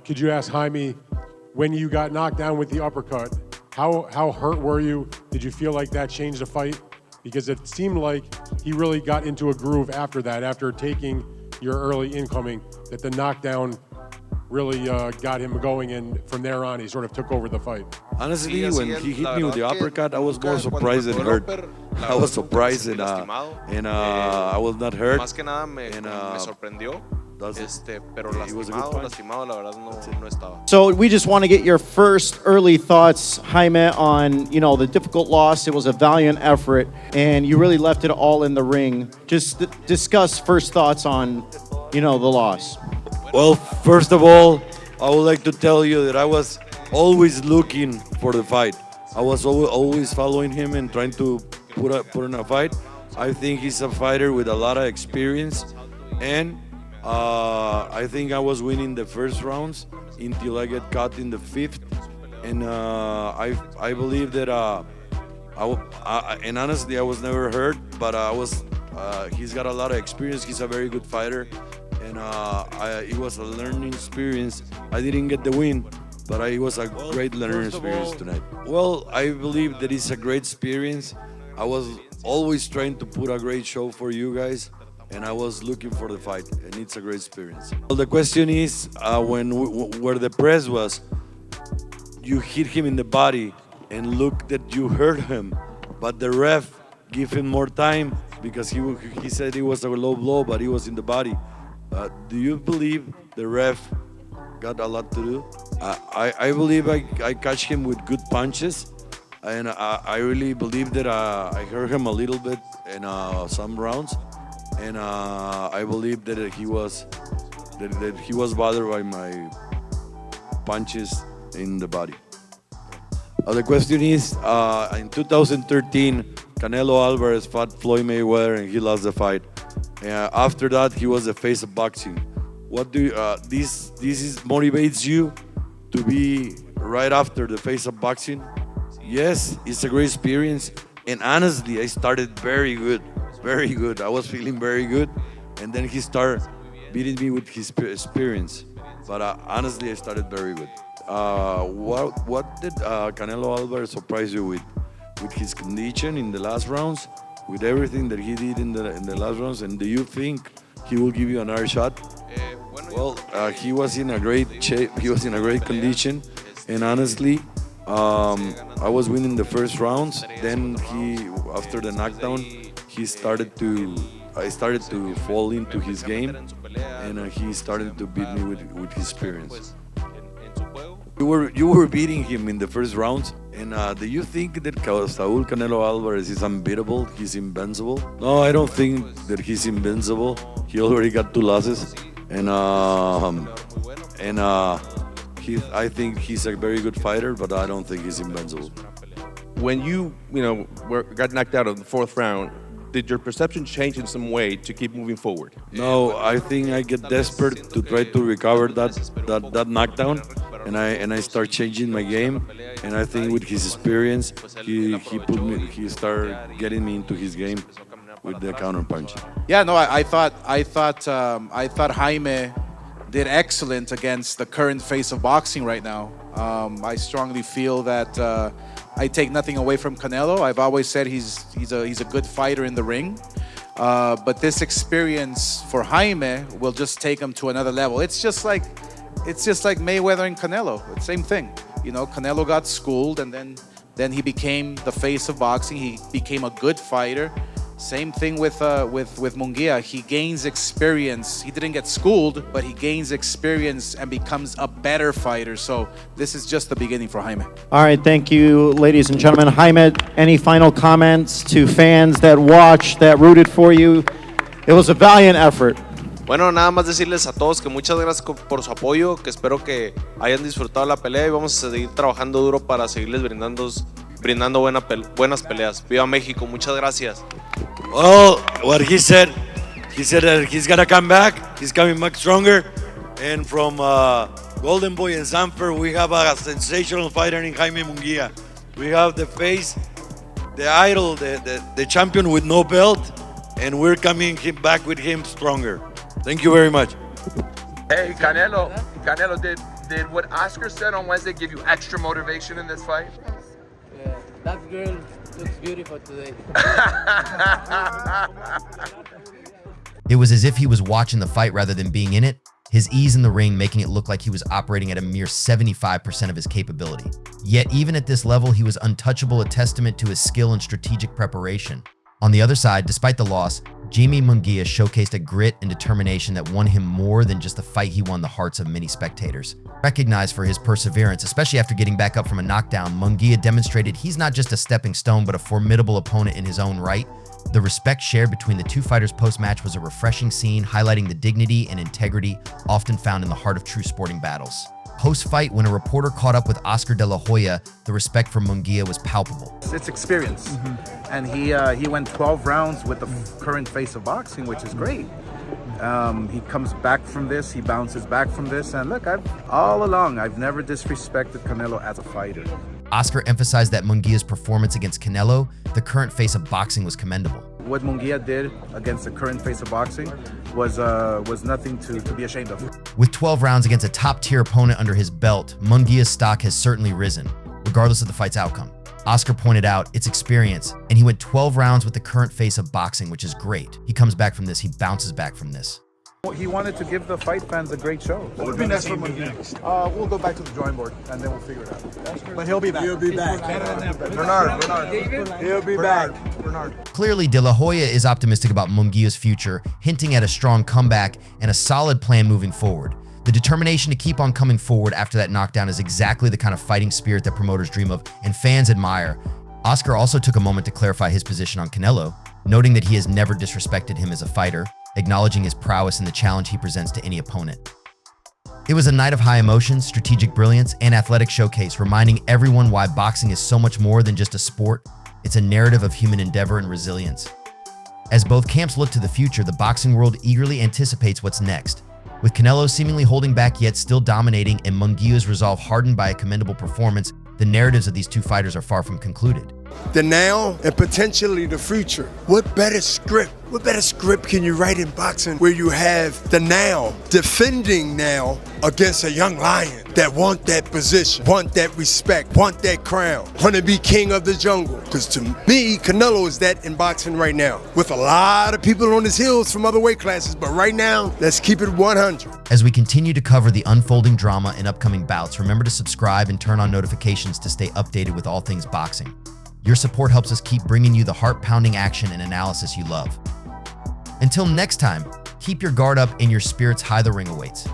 could you ask Jaime, when you got knocked down with the uppercut, how hurt were you? Did you feel like that changed the fight? Because it seemed like he really got into a groove after that, after taking your early incoming, that the knockdown really got him going, and from there on, he sort of took over the fight. Honestly, when he hit me with the uppercut, I was more surprised than hurt. I was surprised and I was not hurt. Más que nada me sorprendió. Pero lastimado, la verdad no estaba. So we just want to get your first early thoughts, Jaime, on the difficult loss. It was a valiant effort, and you really left it all in the ring. Just discuss first thoughts on, the loss. Well, first of all, I would like to tell you that I was always looking for the fight. I was always following him and trying to put in a fight. I think he's a fighter with a lot of experience, and I think I was winning the first rounds until I get caught in the fifth, and I believe that and honestly I was never hurt, but he's got a lot of experience. He's a very good fighter, and it was a learning experience. I didn't get the win, but it was a great learning experience tonight. Well, I believe that it's a great experience. I was always trying to put a great show for you guys, and I was looking for the fight, and it's a great experience. Well, the question is, where the press was, you hit him in the body, and look that you hurt him, but the ref gave him more time because he said it was a low blow, but it was in the body. Do you believe the ref got a lot to do? I believe I catch him with good punches, and I really believe that I hurt him a little bit in some rounds. And I believe that he was bothered by my punches in the body. The question is, in 2013, Canelo Álvarez fought Floyd Mayweather and he lost the fight. After that, he was the face of boxing. What do this motivates you to be right after the face of boxing? Yes, it's a great experience, and honestly, I started very good. Very good. I was feeling very good, and then he started beating me with his experience. But honestly, I started very good. What did Canelo Álvarez surprise you with? With his condition in the last rounds, with everything that he did in the last rounds, and do you think he will give you another shot? Well, he was in a great shape. He was in a great condition, and honestly, I was winning the first rounds. Then after the knockdown, I started to fall into his game, and he started to beat me with his experience. You were beating him in the first round, and do you think that Saúl Canelo Álvarez is unbeatable? He's invincible? No, I don't think that he's invincible. He already got 2 losses, and I think he's a very good fighter, but I don't think he's invincible. When you got knocked out of the 4th round, did your perception change in some way to keep moving forward? No, I think I get desperate to try to recover that knockdown, and I start changing my game. And I think with his experience, he started getting me into his game with the counter punch. Yeah, no, I thought Jaime did excellent against the current face of boxing right now. I strongly feel that I take nothing away from Canelo. I've always said he's a good fighter in the ring, but this experience for Jaime will just take him to another level. It's just like Mayweather and Canelo. It's the same thing. Canelo got schooled, and then he became the face of boxing. He became a good fighter. Same thing with Munguia. He gains experience. He didn't get schooled, but he gains experience and becomes a better fighter. So this is just the beginning for Jaime. All right, thank you, ladies and gentlemen. Jaime, any final comments to fans that watched, that rooted for you? It was a valiant effort. Bueno, nada más decirles a todos que muchas gracias por su apoyo, que espero que hayan disfrutado la pelea y vamos a seguir trabajando duro para seguirles brindando buenas peleas. Viva México, muchas gracias. Well, what he said that he's gonna come back. He's coming back stronger. And from Golden Boy and Sanford, we have a sensational fighter in Jaime Munguia. We have the face, the idol, the champion with no belt, and we're coming back with him stronger. Thank you very much. Hey, Canelo, did what Oscar said on Wednesday give you extra motivation in this fight? Yeah, that girl looks beautiful today. It was as if he was watching the fight rather than being in it, his ease in the ring making it look like he was operating at a mere 75% of his capability. Yet even at this level, he was untouchable, a testament to his skill and strategic preparation. On the other side, despite the loss, Jaime Munguia showcased a grit and determination that won him more than just the fight. He won the hearts of many spectators. Recognized for his perseverance, especially after getting back up from a knockdown, Munguia demonstrated he's not just a stepping stone, but a formidable opponent in his own right. The respect shared between the two fighters post-match was a refreshing scene, highlighting the dignity and integrity often found in the heart of true sporting battles. Post-fight, when a reporter caught up with Oscar de la Hoya, the respect for Munguia was palpable. It's experience, and he went 12 rounds with the current face of boxing, which is great. He comes back from this, he bounces back from this, and look, all along, I've never disrespected Canelo as a fighter. Oscar emphasized that Munguia's performance against Canelo, the current face of boxing, was commendable. What Munguia did against the current face of boxing was nothing to be ashamed of. With 12 rounds against a top-tier opponent under his belt, Munguia's stock has certainly risen, regardless of the fight's outcome. Oscar pointed out it's experience, and he went 12 rounds with the current face of boxing, which is great. He comes back from this, he bounces back from this. He wanted to give the fight fans a great show. What would be next for Munguia? We'll go back to the drawing board, and then we'll figure it out. But he'll be back. He'll be back. Bernard. He'll be back. Bernard. Clearly, De La Hoya is optimistic about Munguia's future, hinting at a strong comeback and a solid plan moving forward. The determination to keep on coming forward after that knockdown is exactly the kind of fighting spirit that promoters dream of and fans admire. Oscar also took a moment to clarify his position on Canelo, noting that he has never disrespected him as a fighter, acknowledging his prowess and the challenge he presents to any opponent. It was a night of high emotions, strategic brilliance, and athletic showcase, reminding everyone why boxing is so much more than just a sport. It's a narrative of human endeavor and resilience. As both camps look to the future, the boxing world eagerly anticipates what's next. With Canelo seemingly holding back yet still dominating and Munguia's resolve hardened by a commendable performance, the narratives of these two fighters are far from concluded. The now and potentially the future. What better script can you write in boxing where you have the now defending now against a young lion that want that position, want that respect, want that crown, want to be king of the jungle? Because to me, Canelo is that in boxing right now, with a lot of people on his heels from other weight classes. But right now, let's keep it 100. As we continue to cover the unfolding drama in upcoming bouts, remember to subscribe and turn on notifications to stay updated with all things boxing. Your support helps us keep bringing you the heart-pounding action and analysis you love. Until next time, keep your guard up and your spirits high. The ring awaits.